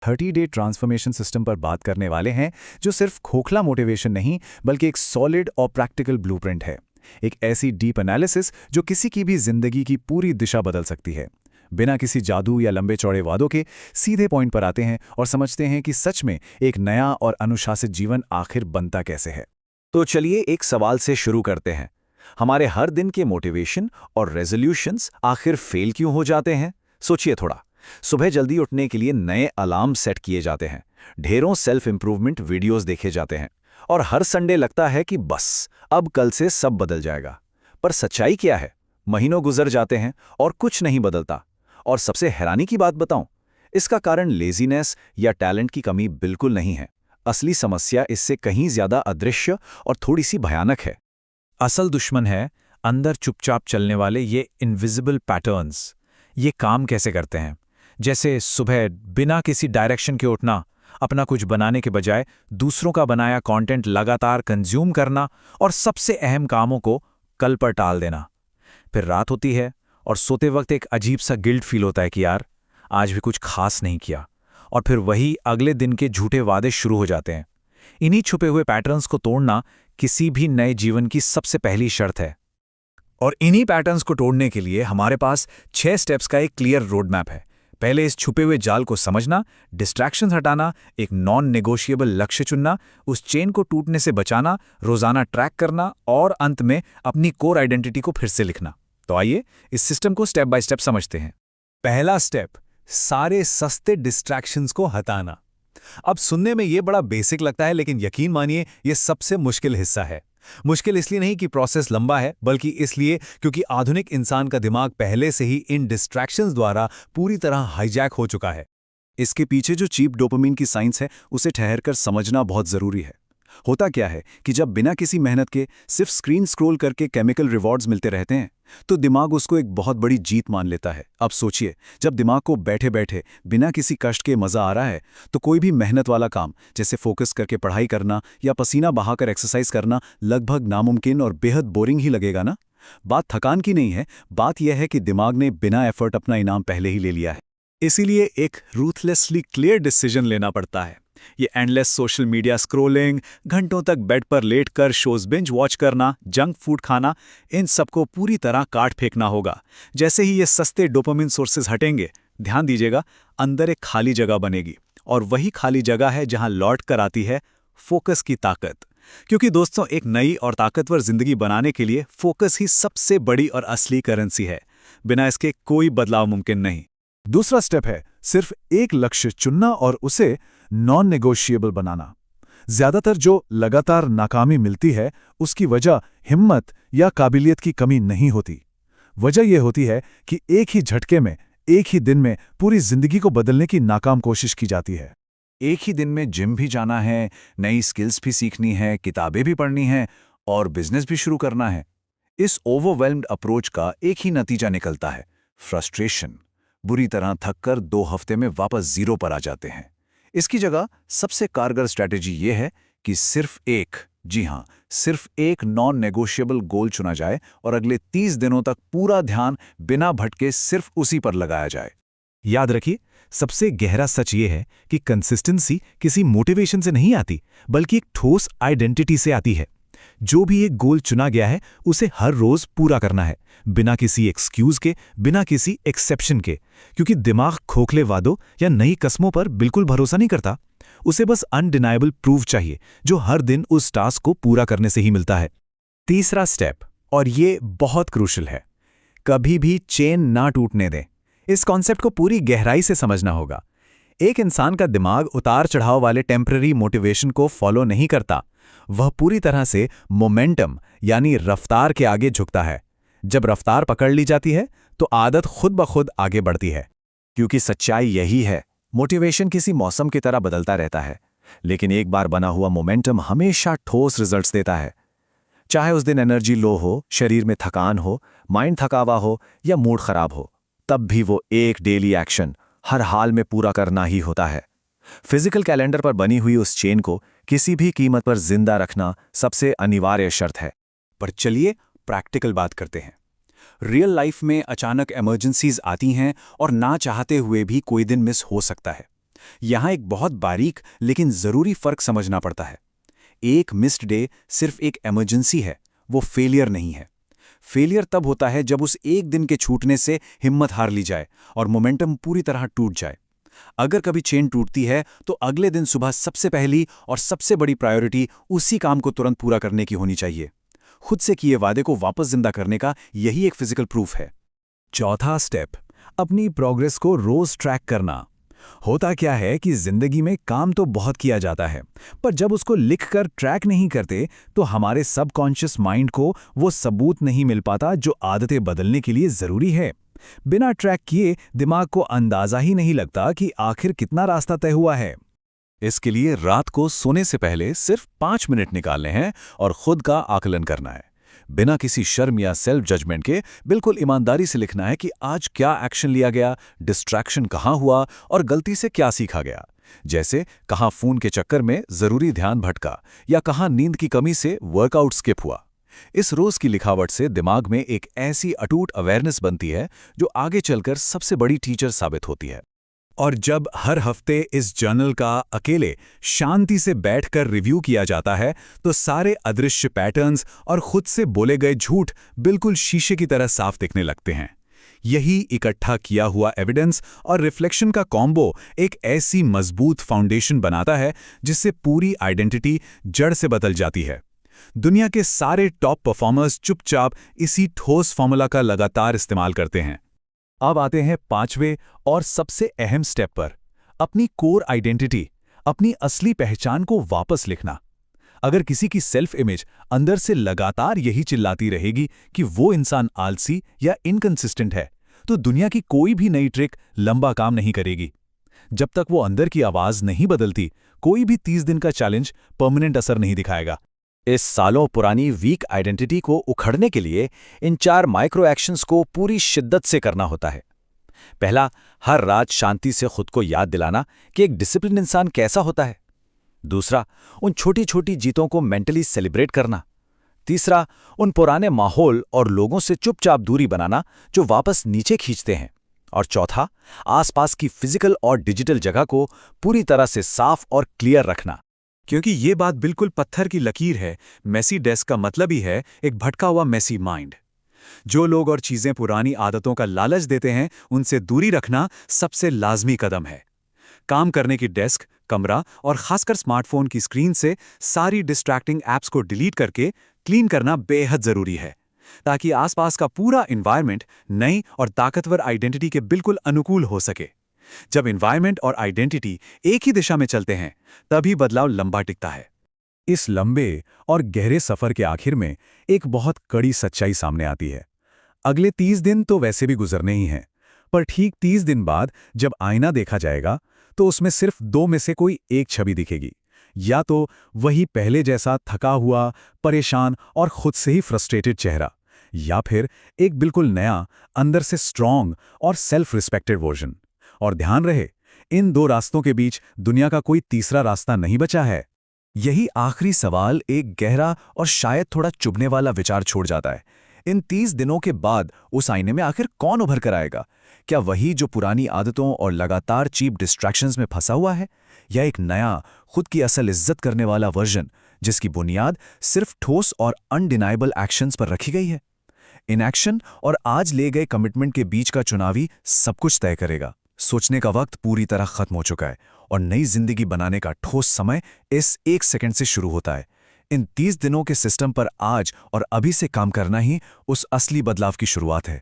30 day transformation system पर बात करने वाले हैं, जो सिर्फ खोखला मोटिवेशन नहीं बल्कि एक सॉलिड और प्रैक्टिकल ब्लूप्रिंट है। एक ऐसी डीप एनालिसिस जो किसी की भी जिंदगी की पूरी दिशा बदल सकती है। बिना किसी जादू या लंबे चौड़े वादों के सीधे पॉइंट पर आते हैं और समझते हैं कि सच में एक नया और अनुशासित जीवन आखिर बनता कैसे है। तो चलिए एक सवाल से शुरू करते हैं। हमारे हर दिन के मोटिवेशन और रेजोल्यूशंस आखिर फेल क्यों हो जाते हैं? सोचिए थोड़ा। सुबह जल्दी उठने के लिए नए अलार्म सेट किए जाते हैं, ढेरों सेल्फ इंप्रूवमेंट वीडियोस देखे जाते हैं, और हर संडे लगता है कि बस अब कल से सब बदल जाएगा। पर सच्चाई क्या है? महीनों गुजर जाते हैं और कुछ नहीं बदलता। और सबसे हैरानी की बात बताऊं, इसका कारण लेजीनेस या टैलेंट की कमी बिल्कुल नहीं है। असली समस्या इससे कहीं ज्यादा अदृश्य और थोड़ी सी भयानक है। असल दुश्मन है अंदर चुपचाप चलने वाले ये इनविजिबल पैटर्न्स। ये काम कैसे करते हैं? जैसे सुबह बिना किसी डायरेक्शन के उठना, अपना कुछ बनाने के बजाय दूसरों का बनाया कंटेंट लगातार कंज्यूम करना और सबसे अहम कामों को कल पर टाल देना। फिर रात होती है और सोते वक्त एक अजीब सा गिल्ट फील होता है कि यार आज भी कुछ खास नहीं किया। और फिर वही अगले दिन के झूठे वादे शुरू हो जाते हैं। इन्हीं छुपे हुए पैटर्न्स को तोड़ना किसी भी नए जीवन की सबसे पहली शर्त है। और इन्हीं पैटर्न्स को तोड़ने के लिए हमारे पास 6 स्टेप्स का एक क्लियर रोड मैप है। पहले इस छुपे हुए जाल को समझना, डिस्ट्रैक्शंस हटाना, एक नॉन नेगोशिएबल लक्ष्य चुनना, उस चेन को टूटने से बचाना, रोजाना ट्रैक करना और अंत में अपनी कोर आइडेंटिटी को फिर से लिखना। तो आइए इस सिस्टम को स्टेप बाय स्टेप समझते हैं। पहला स्टेप, सारे सस्ते डिस्ट्रैक्शंस को हटाना। अब सुनने में ये बड़ा बेसिक लगता है, लेकिन यकीन मानिए ये सबसे मुश्किल हिस्सा है। मुश्किल इसलिए नहीं कि प्रोसेस लंबा है, बल्कि इसलिए क्योंकि आधुनिक इंसान का दिमाग पहले से ही इन डिस्ट्रैक्शंस द्वारा पूरी तरह हाईजैक हो चुका है। इसके पीछे जो चीप डोपामिन की साइंस है, उसे ठहरकर समझना बहुत जरूरी है। होता क्या है कि जब बिना किसी मेहनत के सिर्फ स्क्रीन स्क्रॉल करके केमिकल रिवॉर्ड्स मिलते रहते हैं, तो दिमाग उसको एक बहुत बड़ी जीत मान लेता है। अब सोचिए, जब दिमाग को बैठे बैठे बिना किसी कष्ट के मजा आ रहा है, तो कोई भी मेहनत वाला काम जैसे फोकस करके पढ़ाई करना या पसीना बहाकर एक्सरसाइज करना लगभग नामुमकिन और बेहद बोरिंग ही लगेगा ना। बात थकान की नहीं है, बात यह है कि दिमाग ने बिना एफर्ट अपना इनाम पहले ही ले लिया है। इसीलिए एक रूथलेसली क्लियर डिसीजन लेना पड़ता है। ये एंडलेस सोशल मीडिया स्क्रोलिंग, घंटों तक बेड पर लेटकर शोज बिंज वॉच करना, जंक फूड खाना, इन सबको पूरी तरह काट फेंकना होगा। जैसे ही ये सस्ते डोपामिन सोर्सेज हटेंगे, ध्यान दीजिएगा, अंदर एक खाली जगह बनेगी। और वही खाली जगह है जहां लौट कर आती है फोकस की ताकत। क्योंकि दोस्तों, एक नई और ताकतवर जिंदगी बनाने के लिए फोकस ही सबसे बड़ी और असली करेंसी है। बिना इसके कोई बदलाव मुमकिन नहीं। दूसरा स्टेप है सिर्फ एक लक्ष्य चुनना और उसे नॉन नेगोशिएबल बनाना। ज्यादातर जो लगातार नाकामी मिलती है, उसकी वजह हिम्मत या काबिलियत की कमी नहीं होती। वजह यह होती है कि एक ही झटके में, एक ही दिन में पूरी जिंदगी को बदलने की नाकाम कोशिश की जाती है। एक ही दिन में जिम भी जाना है, नई स्किल्स भी सीखनी है, किताबें भी पढ़नी है और बिजनेस भी शुरू करना है। इस ओवरवेल्म्ड अप्रोच का एक ही नतीजा निकलता है, फ्रस्ट्रेशन। बुरी तरह थककर 2 हफ्ते में वापस जीरो पर आ जाते हैं। इसकी जगह सबसे कारगर स्ट्रैटेजी ये है कि सिर्फ एक, जी हां, सिर्फ एक नॉन नेगोशिएबल गोल चुना जाए और अगले 30 दिनों तक पूरा ध्यान बिना भटके सिर्फ उसी पर लगाया जाए। याद रखिए, सबसे गहरा सच ये है कि कंसिस्टेंसी किसी मोटिवेशन से नहीं आती, बल्कि एक ठोस आइडेंटिटी से आती है। जो भी एक गोल चुना गया है, उसे हर रोज पूरा करना है, बिना किसी एक्सक्यूज के, बिना किसी एक्सेप्शन के। क्योंकि दिमाग खोखले वादों या नई कस्मों पर बिल्कुल भरोसा नहीं करता। उसे बस अनडिनाइबल प्रूफ चाहिए, जो हर दिन उस टास्क को पूरा करने से ही मिलता है। तीसरा स्टेप, और ये बहुत क्रूशियल है, कभी भी चेन ना टूटने दें। इस कॉन्सेप्ट को पूरी गहराई से समझना होगा। एक इंसान का दिमाग उतार चढ़ाव वाले टेम्पररी मोटिवेशन को फॉलो नहीं करता। वह पूरी तरह से मोमेंटम यानी रफ्तार के आगे झुकता है। जब रफ्तार पकड़ ली जाती है, तो आदत खुद ब खुद आगे बढ़ती है। क्योंकि सच्चाई यही है, मोटिवेशन किसी मौसम की तरह बदलता रहता है, लेकिन एक बार बना हुआ मोमेंटम हमेशा ठोस रिजल्ट्स देता है। चाहे उस दिन एनर्जी लो हो, शरीर में थकान हो, माइंड थकावा हो या मूड खराब हो, तब भी वो एक डेली एक्शन हर हाल में पूरा करना ही होता है। फिजिकल कैलेंडर पर बनी हुई उस चेन को किसी भी कीमत पर जिंदा रखना सबसे अनिवार्य शर्त है। पर चलिए प्रैक्टिकल बात करते हैं। रियल लाइफ में अचानक इमरजेंसीज आती हैं और ना चाहते हुए भी कोई दिन मिस हो सकता है। यहाँ एक बहुत बारीक लेकिन ज़रूरी फ़र्क समझना पड़ता है। एक मिस्ड डे सिर्फ एक इमरजेंसी है, वो फेलियर नहीं है। फेलियर तब होता है जब उस एक दिन के छूटने से हिम्मत हार ली जाए और मोमेंटम पूरी तरह टूट जाए। अगर कभी चेन टूटती है तो अगले दिन सुबह सबसे पहली और सबसे बड़ी प्रायोरिटी उसी काम को तुरंत पूरा करने की होनी चाहिए। खुद से किए वादे को वापस जिंदा करने का यही एक फिजिकल प्रूफ है। चौथा स्टेप, अपनी प्रोग्रेस को रोज ट्रैक करना। होता क्या है कि जिंदगी में काम तो बहुत किया जाता है, पर जब उसको लिखकर ट्रैक नहीं करते तो हमारे सबकॉन्शियस माइंड को वो सबूत नहीं मिल पाता जो आदतें बदलने के लिए जरूरी है। बिना ट्रैक किए दिमाग को अंदाजा ही नहीं लगता कि आखिर कितना रास्ता तय हुआ है। इसके लिए रात को सोने से पहले सिर्फ 5 मिनट निकालने हैं और खुद का आकलन करना है। बिना किसी शर्म या सेल्फ जजमेंट के बिल्कुल ईमानदारी से लिखना है कि आज क्या एक्शन लिया गया, डिस्ट्रैक्शन कहाँ हुआ और गलती से क्या सीखा गया। जैसे कहाँ फ़ोन के चक्कर में ज़रूरी ध्यान भटका या कहाँ नींद की कमी से वर्कआउट स्किप हुआ। इस रोज़ की लिखावट से दिमाग में एक ऐसी अटूट अवेयरनेस बनती है जो आगे चलकर सबसे बड़ी टीचर साबित होती है। और जब हर हफ्ते इस जर्नल का अकेले शांति से बैठकर रिव्यू किया जाता है तो सारे अदृश्य पैटर्न्स और खुद से बोले गए झूठ बिल्कुल शीशे की तरह साफ दिखने लगते हैं। यही इकट्ठा किया हुआ एविडेंस और रिफ्लेक्शन का कॉम्बो एक ऐसी मजबूत फाउंडेशन बनाता है जिससे पूरी आइडेंटिटी जड़ से बदल जाती है। दुनिया के सारे टॉप परफॉर्मर्स चुपचाप इसी ठोस फॉर्मूला का लगातार इस्तेमाल करते हैं। अब आते हैं पांचवें और सबसे अहम स्टेप पर, अपनी कोर आइडेंटिटी, अपनी असली पहचान को वापस लिखना। अगर किसी की सेल्फ इमेज अंदर से लगातार यही चिल्लाती रहेगी कि वो इंसान आलसी या इनकंसिस्टेंट है, तो दुनिया की कोई भी नई ट्रिक लंबा काम नहीं करेगी। जब तक वो अंदर की आवाज नहीं बदलती, कोई भी 30 दिन का चैलेंज परमानेंट असर नहीं दिखाएगा। इस सालों पुरानी वीक आइडेंटिटी को उखड़ने के लिए इन 4 माइक्रो एक्शंस को पूरी शिद्दत से करना होता है। पहला, हर रात शांति से खुद को याद दिलाना कि एक डिसिप्लिन इंसान कैसा होता है। दूसरा, उन छोटी छोटी जीतों को मेंटली सेलिब्रेट करना। तीसरा, उन पुराने माहौल और लोगों से चुपचाप दूरी बनाना जो वापस नीचे खींचते हैं। और चौथा, आसपास की फिजिकल और डिजिटल जगह को पूरी तरह से साफ और क्लियर रखना। क्योंकि ये बात बिल्कुल पत्थर की लकीर है। मेसी डेस्क का मतलब ही है एक भटका हुआ मेसी माइंड। जो लोग और चीजें पुरानी आदतों का लालच देते हैं, उनसे दूरी रखना सबसे लाजमी कदम है। काम करने की डेस्क, कमरा और खासकर स्मार्टफोन की स्क्रीन से सारी डिस्ट्रैक्टिंग ऐप्स को डिलीट करके क्लीन करना बेहद जरूरी है, ताकि आसपास का पूरा एनवायरनमेंट नई और ताकतवर आइडेंटिटी के बिल्कुल अनुकूल हो सके। जब एनवायरनमेंट और आइडेंटिटी एक ही दिशा में चलते हैं, तभी बदलाव लंबा टिकता है। इस लंबे और गहरे सफर के आखिर में एक बहुत कड़ी सच्चाई सामने आती है। अगले 30 दिन तो वैसे भी गुजरने ही हैं, पर ठीक 30 दिन बाद जब आईना देखा जाएगा तो उसमें सिर्फ 2 में से कोई एक छवि दिखेगी। या तो वही पहले जैसा थका हुआ, परेशान और खुद से ही फ्रस्ट्रेटेड चेहरा, या फिर एक बिल्कुल नया, अंदर से स्ट्रॉन्ग और सेल्फ रिस्पेक्टेड वर्जन। और ध्यान रहे, इन 2 रास्तों के बीच दुनिया का कोई तीसरा रास्ता नहीं बचा है। यही आखिरी सवाल एक गहरा और शायद थोड़ा चुभने वाला विचार छोड़ जाता है। इन 30 दिनों के बाद उस आईने में आखिर कौन उभर कर आएगा? क्या वही जो पुरानी आदतों और लगातार चीप डिस्ट्रैक्शंस में फंसा हुआ है, या एक नया, खुद की असल इज्जत करने वाला वर्जन जिसकी बुनियाद सिर्फ ठोस और अनडिनाइबल एक्शंस पर रखी गई है? इनएक्शन और आज ले गए कमिटमेंट के बीच का चुनावी सब कुछ तय करेगा। सोचने का वक्त पूरी तरह खत्म हो चुका है और नई जिंदगी बनाने का ठोस समय इस 1 सेकंड से शुरू होता है। इन 30 दिनों के सिस्टम पर आज और अभी से काम करना ही उस असली बदलाव की शुरुआत है।